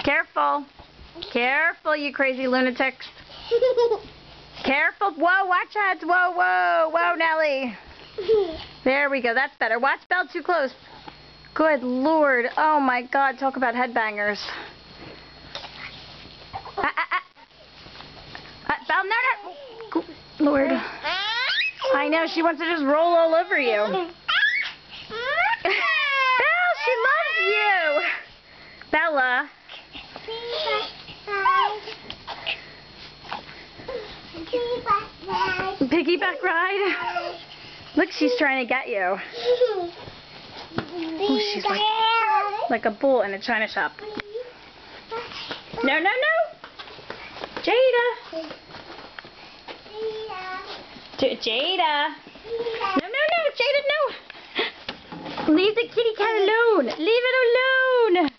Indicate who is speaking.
Speaker 1: Careful. Careful, you crazy lunatics. Careful. Whoa, watch heads. Whoa, whoa. Whoa, Nellie. There we go. That's better. Watch Belle too close. Good Lord. Oh, my God. Talk about headbangers. Belle, no. Good Lord. I know. She wants to just roll all over you. Belle, she loves you. Bella. Piggyback ride? Look, she's trying to get you. Ooh, she's like a bull in a china shop. No, no, no! Jada! Jada! No, no, no! Jada, no! Leave the kitty cat alone! Leave it alone!